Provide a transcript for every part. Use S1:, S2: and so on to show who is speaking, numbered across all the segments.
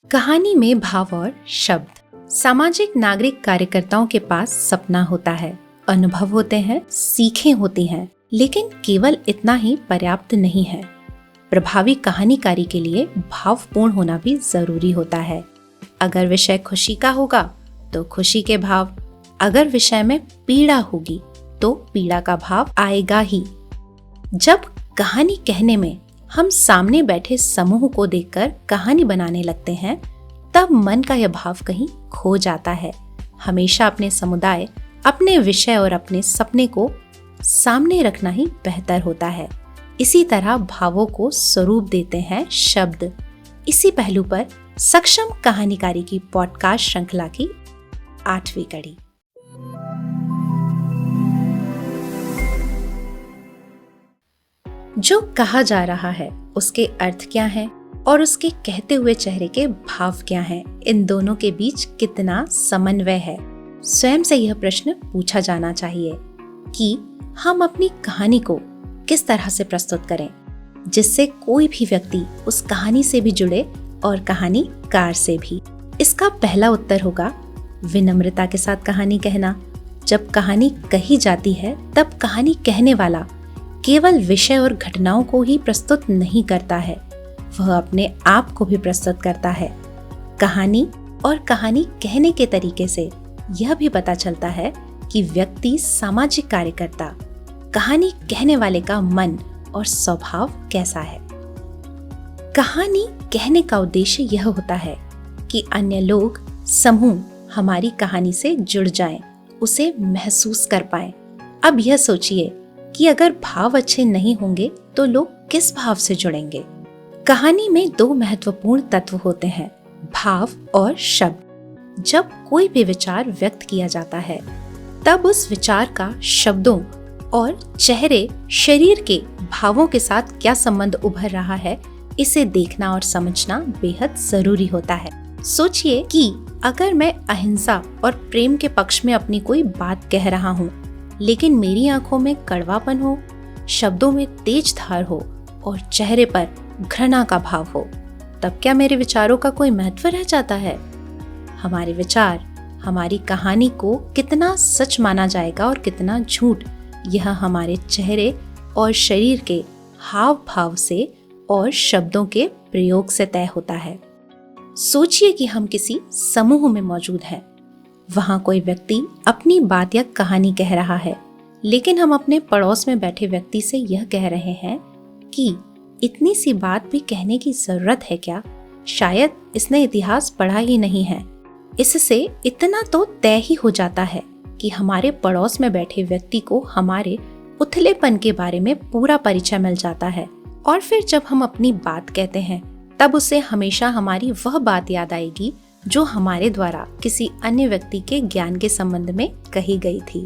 S1: कहानी में भाव और शब्द। सामाजिक नागरिक कार्यकर्ताओं के पास सपना होता है, अनुभव होते हैं, सीखें होती हैं, लेकिन केवल इतना ही पर्याप्त नहीं है। प्रभावी कहानीकारी के लिए भावपूर्ण होना भी जरूरी होता है। अगर विषय खुशी का होगा तो खुशी के भाव, अगर विषय में पीड़ा होगी तो पीड़ा का भाव आएगा ही। जब कहानी कहने में हम सामने बैठे समूह को देखकर कहानी बनाने लगते हैं, तब मन का यह भाव कहीं खो जाता है। हमेशा अपने समुदाय, अपने विषय और अपने सपने को सामने रखना ही बेहतर होता है। इसी तरह भावों को स्वरूप देते हैं शब्द। इसी पहलू पर सक्षम कहानीकारी की पॉडकास्ट श्रृंखला की 8वीं कड़ी। जो कहा जा रहा है उसके अर्थ क्या हैं और उसके कहते हुए चेहरे के भाव क्या हैं, इन दोनों के बीच कितना समन्वय है। स्वयं से यह प्रश्न पूछा जाना चाहिए कि हम अपनी कहानी को किस तरह से प्रस्तुत करें जिससे कोई भी व्यक्ति उस कहानी से भी जुड़े और कहानीकार से भी। इसका पहला उत्तर होगा विनम्रता के साथ कहानी कहना। जब कहानी कही जाती है तब कहानी कहने वाला केवल विषय और घटनाओं को ही प्रस्तुत नहीं करता है, वह अपने आप को भी प्रस्तुत करता है। कहानी और कहानी कहने के तरीके से यह भी पता चलता है कि व्यक्ति, सामाजिक कार्यकर्ता, कहानी कहने वाले का मन और स्वभाव कैसा है। कहानी कहने का उद्देश्य यह होता है कि अन्य लोग, समूह हमारी कहानी से जुड़ जाएं, उसे महसूस कर पाएं। अब यह सोचिए कि अगर भाव अच्छे नहीं होंगे तो लोग किस भाव से जुड़ेंगे। कहानी में दो महत्वपूर्ण तत्व होते हैं, भाव और शब्द। जब कोई भी विचार व्यक्त किया जाता है तब उस विचार का शब्दों और चेहरे, शरीर के भावों के साथ क्या संबंध उभर रहा है, इसे देखना और समझना बेहद जरूरी होता है। सोचिए कि अगर मैं अहिंसा और प्रेम के पक्ष में अपनी कोई बात कह रहा हूँ, लेकिन मेरी आंखों में कड़वापन हो, शब्दों में तेज धार हो और चेहरे पर घृणा का भाव हो, तब क्या मेरे विचारों का कोई महत्व रह जाता है? हमारे विचार, हमारी कहानी को कितना सच माना जाएगा और कितना झूठ, यह हमारे चेहरे और शरीर के हाव भाव से और शब्दों के प्रयोग से तय होता है। सोचिए कि हम किसी समूह में मौजूद हैं। वहाँ कोई व्यक्ति अपनी बात या कहानी कह रहा है, लेकिन हम अपने पड़ोस में बैठे व्यक्ति से यह कह रहे हैं कि इतनी सी बात भी कहने की जरूरत है क्या? शायद इसने इतिहास पढ़ा ही नहीं है। इससे इतना तो तय ही हो जाता है कि हमारे पड़ोस में बैठे व्यक्ति को हमारे उथलेपन के बारे में पूरा परिचय मिल जाता है। और फिर जब हम अपनी बात कहते हैं तब उसे हमेशा हमारी वह बात याद आएगी जो हमारे द्वारा किसी अन्य व्यक्ति के ज्ञान के संबंध में कही गई थी।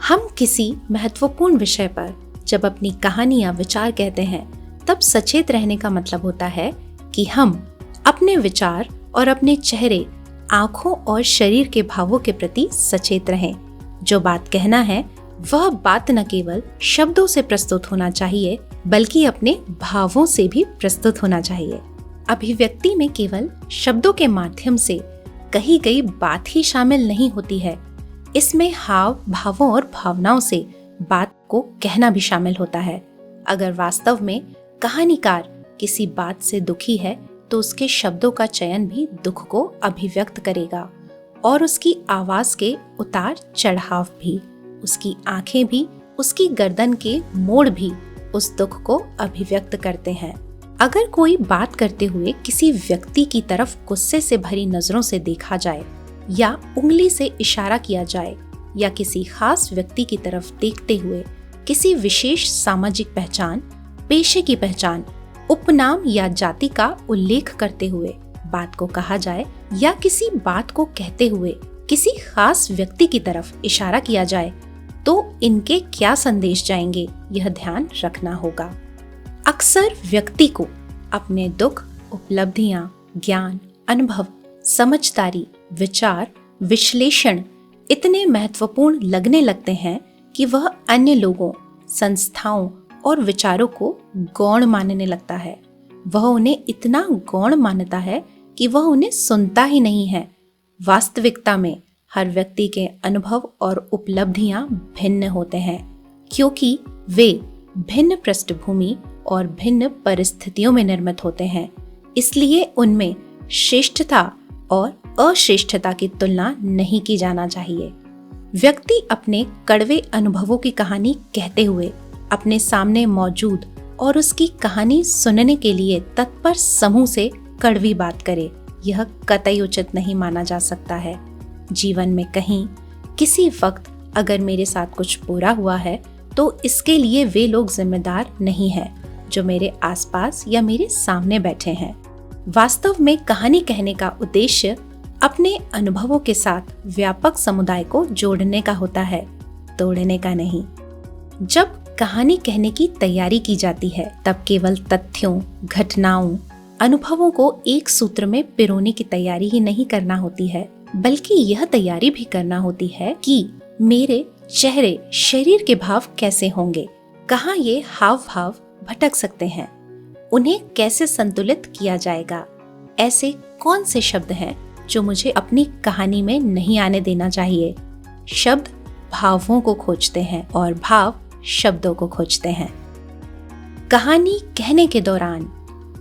S1: हम किसी महत्वपूर्ण विषय पर जब अपनी कहानी या विचार कहते हैं तब सचेत रहने का मतलब होता है कि हम अपने विचार और अपने चेहरे, आंखों और शरीर के भावों के प्रति सचेत रहें। जो बात कहना है वह बात न केवल शब्दों से प्रस्तुत होना चाहिए बल्कि अपने भावों से भी प्रस्तुत होना चाहिए। अभिव्यक्ति में केवल शब्दों के माध्यम से कही गई बात ही शामिल नहीं होती है, इसमें हाव भावों और भावनाओं से बात को कहना भी शामिल होता है। अगर वास्तव में कहानीकार किसी बात से दुखी है तो उसके शब्दों का चयन भी दुख को अभिव्यक्त करेगा और उसकी आवाज के उतार चढ़ाव भी, उसकी आंखें भी, उसकी गर्दन के मोड़ भी उस दुख को अभिव्यक्त करते हैं। अगर कोई बात करते हुए किसी व्यक्ति की तरफ गुस्से से भरी नजरों से देखा जाए या उंगली से इशारा किया जाए या किसी खास व्यक्ति की तरफ देखते हुए किसी विशेष सामाजिक पहचान, पेशे की पहचान, उपनाम या जाति का उल्लेख करते हुए बात को कहा जाए या किसी बात को कहते हुए किसी खास व्यक्ति की तरफ इशारा किया जाए तो इनके क्या संदेश जाएंगे, यह ध्यान रखना होगा। अक्सर व्यक्ति को अपने दुख, उपलब्धियां, ज्ञान, अनुभव, समझदारी, विचार, विश्लेषण इतने महत्वपूर्ण लगने लगते हैं कि वह अन्य लोगों, संस्थाओं और विचारों को गौण मानने लगता है। वह उन्हें इतना गौण मानता है कि वह उन्हें सुनता ही नहीं है। वास्तविकता में हर व्यक्ति के अनुभव और उपलब्धियां भिन्न होते हैं, क्योंकि वे भिन्न पृष्ठभूमि और भिन्न परिस्थितियों में निर्मित होते हैं। इसलिए उनमें श्रेष्ठता और अश्रेष्ठता की तुलना नहीं की जाना चाहिए। व्यक्ति अपने कड़वे अनुभवों की कहानी कहते हुए अपने सामने मौजूद और उसकी कहानी सुनने के लिए तत्पर समूह से कड़वी बात करे, यह कतई उचित नहीं माना जा सकता है। जीवन में कहीं किसी वक्त अगर मेरे साथ कुछ बुरा हुआ है तो इसके लिए वे लोग जिम्मेदार नहीं हैं जो मेरे आसपास या मेरे सामने बैठे हैं। वास्तव में कहानी कहने का उद्देश्य अपने अनुभवों के साथ व्यापक समुदाय को जोड़ने का होता है, तोड़ने का नहीं। जब कहानी कहने की तैयारी की जाती है तब केवल तथ्यों, घटनाओं, अनुभवों को एक सूत्र में पिरोने की तैयारी ही नहीं करना होती है, बल्कि यह तैयारी भी करना होती है कि मेरे चेहरे, शरीर के भाव कैसे होंगे, कहाँ ये हाव भाव भटक सकते हैं, उन्हें कैसे संतुलित किया जाएगा, ऐसे कौन से शब्द हैं जो मुझे अपनी कहानी में नहीं आने देना चाहिए। शब्द भावों को खोजते हैं और भाव शब्दों को खोजते हैं। कहानी कहने के दौरान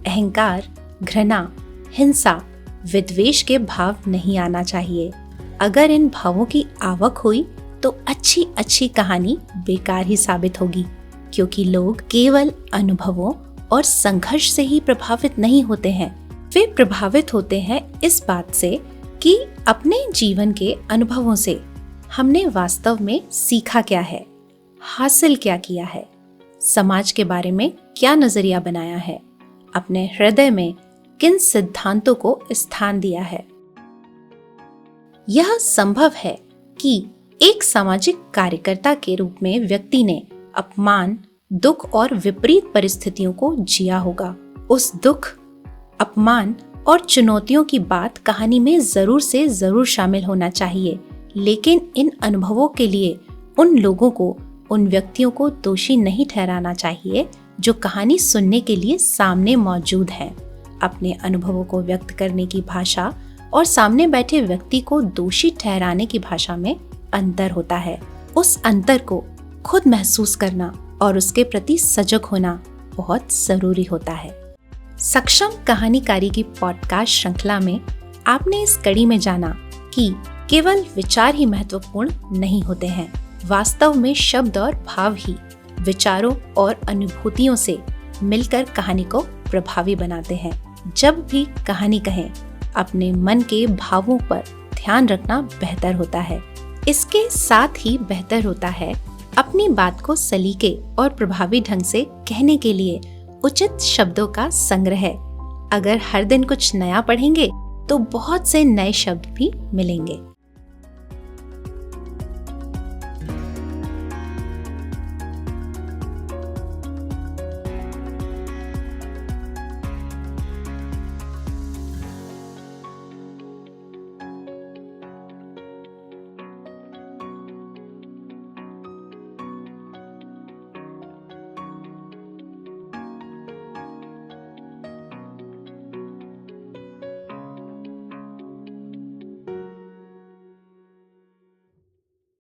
S1: अहंकार, घृणा, हिंसा, विद्वेष के भाव नहीं आना चाहिए। अगर इन भावों की आवक हुई तो अच्छी कहानी बेकार ही साबित होगी, क्योंकि लोग केवल अनुभवों और संघर्ष से ही प्रभावित नहीं होते हैं। वे प्रभावित होते हैं इस बात से कि अपने जीवन के अनुभवों से हमने वास्तव में सीखा क्या है, हासिल क्या किया है, समाज के बारे में क्या नजरिया बनाया है, अपने हृदय में किन सिद्धांतों को स्थान दिया है। यह संभव है कि एक सामाजिक कार्यकर्ता के रूप में व्यक्ति ने अपमान, दुख और विपरीत परिस्थितियों को जिया होगा। उस दुख, अपमान और चुनौतियों की बात कहानी में जरूर से जरूर शामिल होना चाहिए, लेकिन इन अनुभवों के लिए उन लोगों को, उन व्यक्तियों को दोषी नहीं ठहराना चाहिए जो कहानी सुनने के लिए सामने मौजूद हैं। अपने अनुभवों को व्यक्त करने की भाषा और सामने बैठे व्यक्ति को दोषी ठहराने की भाषा में अंतर होता है। उस अंतर को खुद महसूस करना और उसके प्रति सजग होना बहुत जरूरी होता है। सक्षम कहानीकारी की पॉडकास्ट श्रृंखला में आपने इस कड़ी में जाना कि केवल विचार ही महत्वपूर्ण नहीं होते हैं। वास्तव में शब्द और भाव ही विचारों और अनुभूतियों से मिलकर कहानी को प्रभावी बनाते हैं। जब भी कहानी कहें, अपने मन के भावों पर ध्यान रखना बेहतर होता है। इसके साथ ही बेहतर होता है अपनी बात को सलीके और प्रभावी ढंग से कहने के लिए उचित शब्दों का संग्रह। अगर हर दिन कुछ नया पढ़ेंगे तो बहुत से नए शब्द भी मिलेंगे।